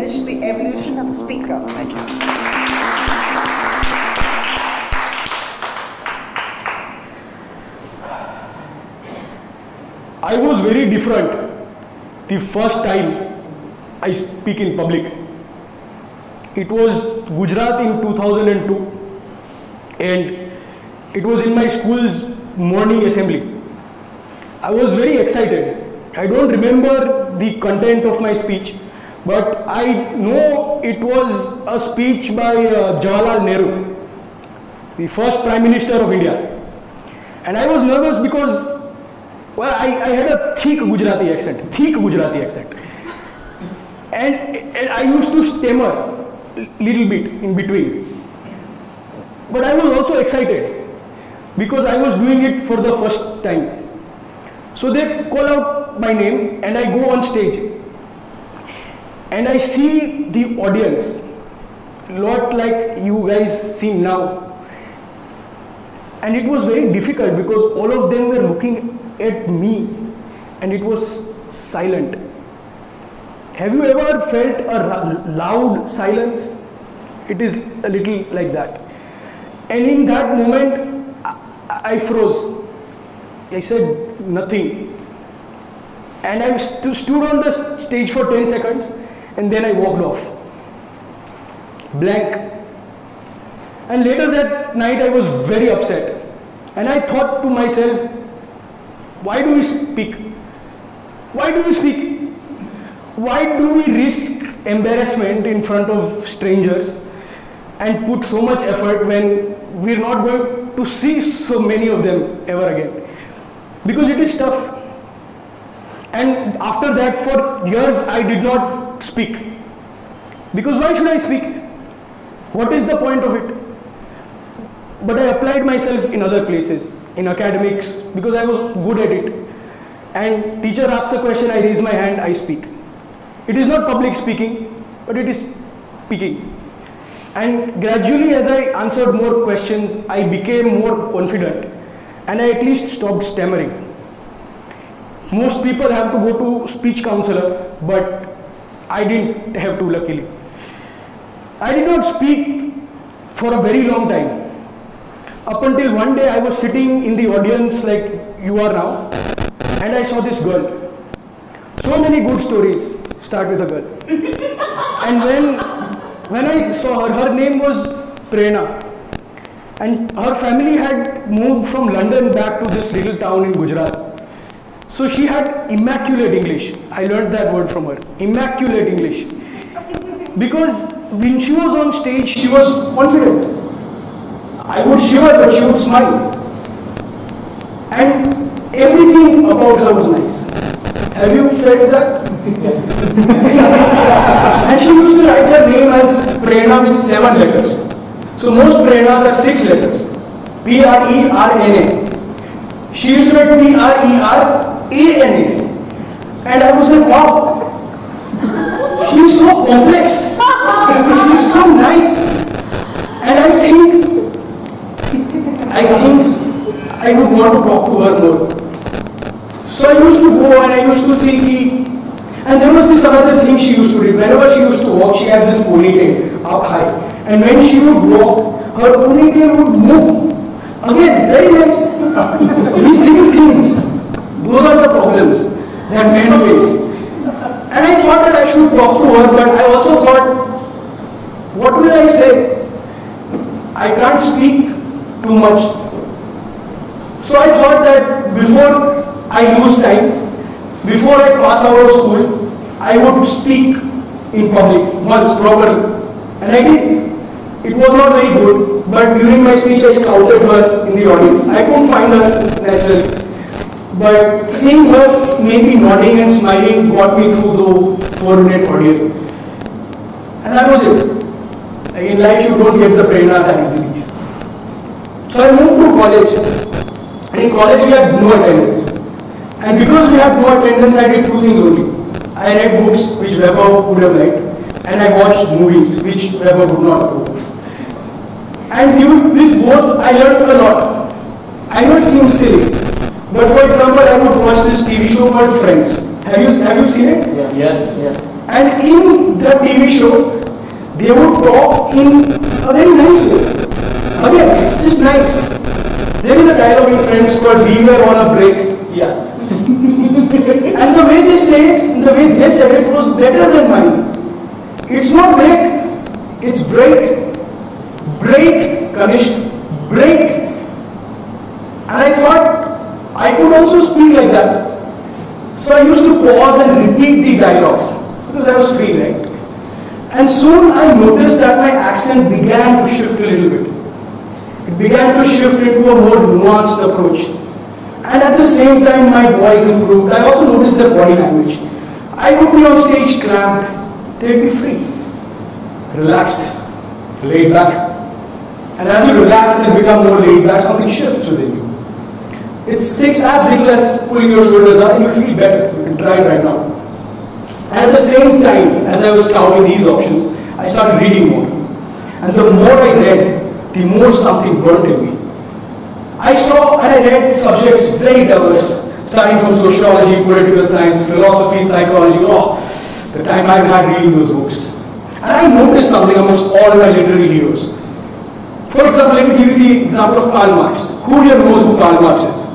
finish the evolution of a speaker. Thank you. I was very different the first time I speak in public. It was Gujarat in 2002 and it was in my school's morning assembly. I was very excited. I don't remember the content of my speech, but I know it was a speech by Jawaharlal Nehru, the first Prime Minister of India. And I was nervous because well, I had a thick Gujarati accent. And I used to stammer a little bit in between. But I was also excited because I was doing it for the first time. So they call out my name and I go on stage. And I see the audience, lot like you guys see now. And it was very difficult because all of them were looking at me and it was silent. Have you ever felt a loud silence? It is a little like that. And in that moment, I froze. I said nothing. And I stood on the stage for 10 seconds and then I walked off. Blank. And later that night I was very upset. And I thought to myself, why do we speak? Why do we speak? Why do we risk embarrassment in front of strangers and put so much effort when we're not going to see so many of them ever again? Because it is tough. And after that, for years, I did not speak. Because why should I speak? What is the point of it? But I applied myself in other places, in academics, because I was good at it. And teacher asks a question, I raise my hand, I speak. It is not public speaking, but it is speaking. And gradually, as I answered more questions, I became more confident. And I at least stopped stammering. Most people have to go to speech counselor, but I didn't have to, luckily. I did not speak for a very long time. Up until one day I was sitting in the audience like you are now, and I saw this girl. So many good stories start with a girl. And when I saw her, her name was Prerna. And her family had moved from London back to this little town in Gujarat. So she had immaculate English. I learned that word from her. Immaculate English. Because when she was on stage, she was confident. I would shiver, but she would smile. And everything about her was nice. Have you felt that? Yes. And she used to write her name as Prerna with 7 letters. So most Prernas are 6 letters. P-R-E-R-N-A. She used to write P-R-E-R-A-N-A. And I was like, wow. She is so complex. She is so nice. And I think I would want to talk to her more. So I used to go and I used to see and there was this another thing she used to do. Whenever she used to walk, she had this ponytail up high. And when she would walk, her ponytail would move. Again, very nice. These little things, those are the problems that men face. And I thought that I should talk to her, but I also thought, what will I say? I can't speak too much. So I thought that before I lose time, before I pass out of school, I would speak in public once properly. And I did. It was not very good, but during my speech I scouted her in the audience. I couldn't find her naturally. But seeing her maybe nodding and smiling got me through the 4-minute audio. And that was it. In life you don't get the prerna that easily. So I moved to college. And in college we had no attendance. And because we had no attendance, I did 2 things only. I read books which Weber would have liked, and I watched movies which Weber would not have. And with both, I learned a lot. I know it seems silly, but for example, I would watch this TV show called Friends. Have you seen it? Yeah. Yes. Yeah. And in the TV show, they would talk in a very nice way. Again, it's just nice. There is a dialogue in Friends called "We were on a break." Yeah. And the way they say it, the way they said it was better than mine. It's not break, it's break. Break, Kanish, break. And I thought I could also speak like that. So I used to pause and repeat the dialogues because I was free, right? And soon I noticed that my accent began to shift a little bit. It began to shift into a more nuanced approach. And at the same time my voice improved. I also noticed their body language. I would be on stage clamped, they'd be free, relaxed, laid back. And as you relax and become more laid back, something shifts within you. It takes as little as pulling your shoulders up and you'll feel better. You can try it right now. And at the same time, as I was scouting these options, I started reading more. And the more I read, the more something burnt in me. I saw and I read subjects very diverse, starting from sociology, political science, philosophy, psychology. Oh, the time I've had reading those books. And I noticed something amongst all my literary heroes. For example, let me give you the example of Karl Marx. Who here knows who Karl Marx is?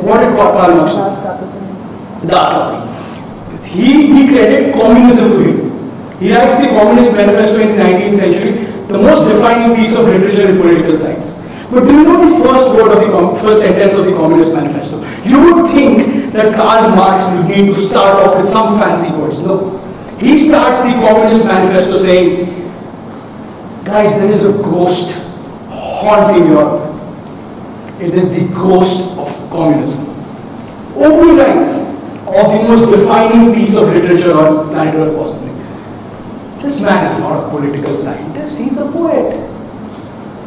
What did Karl Marx do? Das Kapital. He credited communism to him. He writes the Communist Manifesto in the 19th century, the most defining piece of literature in political science. But do you know the first word of the first sentence of the Communist Manifesto? You would think that Karl Marx would need to start off with some fancy words. No. He starts the Communist Manifesto saying, guys, there is a ghost haunting Europe. It is the ghost of communism. Opening lines of the most defining piece of literature on planet Earth possibly. This man is not a political scientist, he's a poet.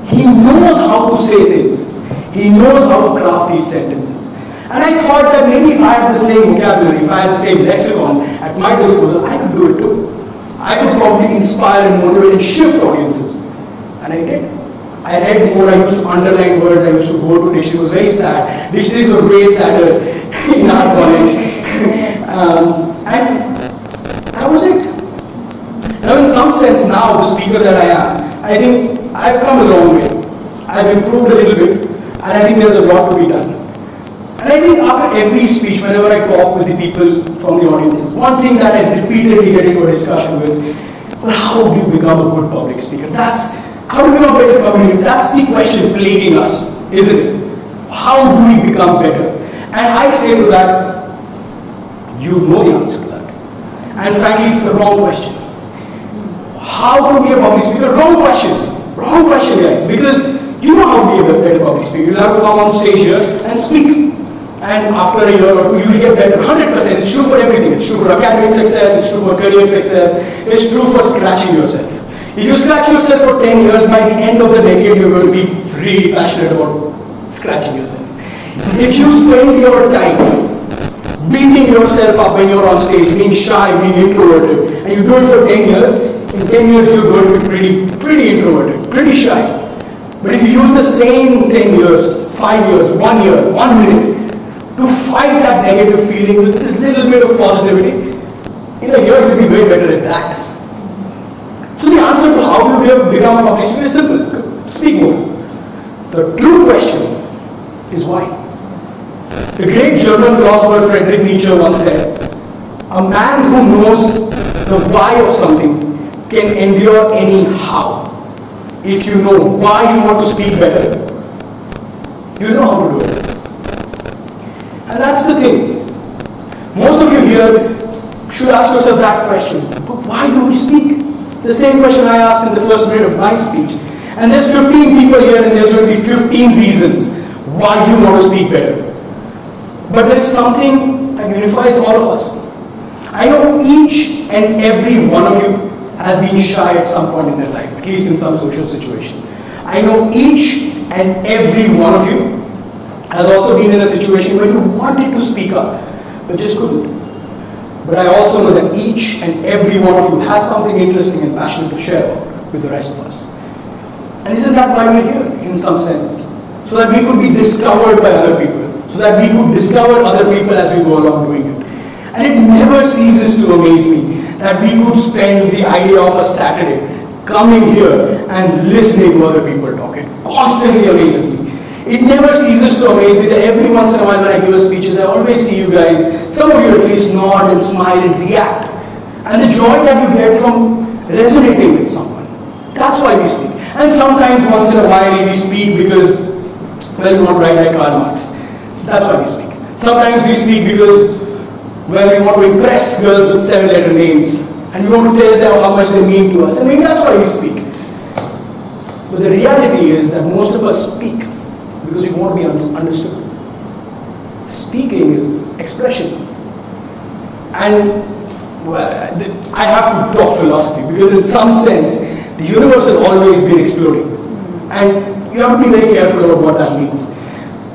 He knows how to say things. He knows how to craft these sentences. And I thought that maybe if I had the same vocabulary, if I had the same lexicon at my disposal, I could do it too. I could probably inspire and motivate and shift audiences. And I did. I read more, I used to underline words, I used to go to dictionaries. It was very sad. Dictionaries were way sadder in our college. And that was it. Now in some sense now, the speaker that I am, I think I've come a long way. I've improved a little bit and I think there's a lot to be done. And I think after every speech, whenever I talk with the people from the audience, one thing that I repeatedly get into a discussion with, well, how do you become a good public speaker? How do you become a better communicator? That's the question plaguing us, isn't it? How do we become better? And I say to that, you know the answer to that. And frankly, it's the wrong question. How to be a public speaker? Wrong question. Wrong question, guys. Because you know how to be a better public speaker. You'll have to come on stage here and speak. And after a year or two, you will get better. 100%. It's true for everything. It's true for academic success. It's true for career success. It's true for scratching yourself. If you scratch yourself for 10 years, by the end of the decade, you're going to be really passionate about scratching yourself. If you spend your time beating yourself up when you're on stage, being shy, being introverted, and you do it for 10 years, in 10 years you're going to be pretty introverted, pretty shy. But if you use the same 10 years, 5 years, 1 year, 1 minute, to fight that negative feeling with this little bit of positivity, in a year you'll be way better at that. So the answer to how do you become a public speaker is simple. Speak more. The true question is why. The great German philosopher Friedrich Nietzsche once said, a man who knows the why of something can endure any how. If you know why you want to speak better, you know how to do it. And that's the thing. Most of you here should ask yourself that question. But why do we speak? The same question I asked in the first minute of my speech. And there's 15 people here and there's going to be 15 reasons why you want to speak better. But there is something that unifies all of us. I know each and every one of you has been shy at some point in their life, at least in some social situation. I know each and every one of you has also been in a situation where you wanted to speak up, but just couldn't. But I also know that each and every one of you has something interesting and passionate to share with the rest of us. And isn't that why we're here, in some sense? So that we could be discovered by other people. So that we could discover other people as we go along doing it. And it never ceases to amaze me that we could spend the idea of a Saturday coming here and listening to other people talk. It constantly amazes me. It never ceases to amaze me that every once in a while when I give a speeches, I always see you guys, some of you at least nod and smile and react. And the joy that you get from resonating with someone. That's why we speak. And sometimes once in a while we speak because, well, we want to write like Karl Marx. That's why we speak. Sometimes we speak because, well, we want to impress girls with 7-letter names. And we want to tell them how much they mean to us. And maybe that's why we speak. But the reality is that most of us speak because we want to be understood. Speaking is expression. And, well, I have to talk philosophy because in some sense, the universe has always been exploding. And you have to be very careful about what that means.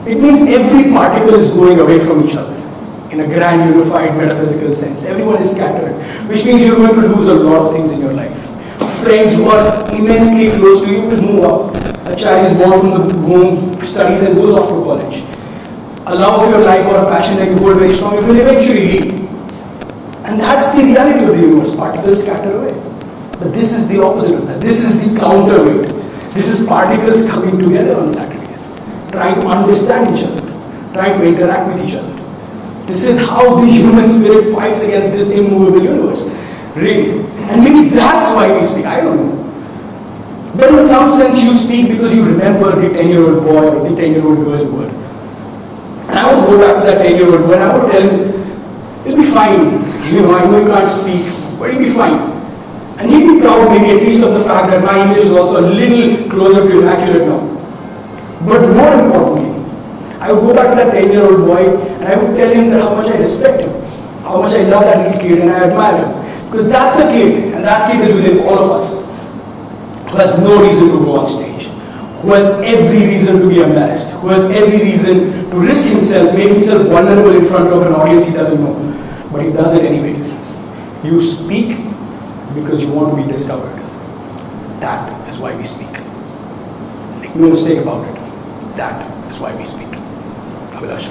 It means every particle is going away from each other in a grand unified metaphysical sense. Everyone is scattered, which means you're going to lose a lot of things in your life. Friends who are immensely close to you will move up. A child is born from the womb, studies and goes off to college. A love of your life or a passion that you hold very strong, it will eventually leave. And that's the reality of the universe. Particles scatter away. But this is the opposite of that. This is the counterweight. This is particles coming together on Saturdays, trying to understand each other, trying to interact with each other. This is how the human spirit fights against this immovable universe. Really. And maybe that's why we speak. I don't know. But in some sense you speak because you remember the 10-year-old boy or the 10-year-old girl you were. And I would go back to that 10-year-old boy and I would tell him, you'll be fine. You know, I know you can't speak, but you'll be fine. And he'd be proud maybe at least of the fact that my English is also a little closer to immaculate now. But more importantly, I would go back to that 10-year-old boy and I would tell him that how much I respect him, how much I love that little kid and I admire him. Because that's a kid, and that kid is within all of us, who has no reason to go on stage, who has every reason to be embarrassed, who has every reason to risk himself, make himself vulnerable in front of an audience he doesn't know. But he does it anyways. You speak because you want to be discovered. That is why we speak. Make no mistake about it. That is why we speak. Abhilash.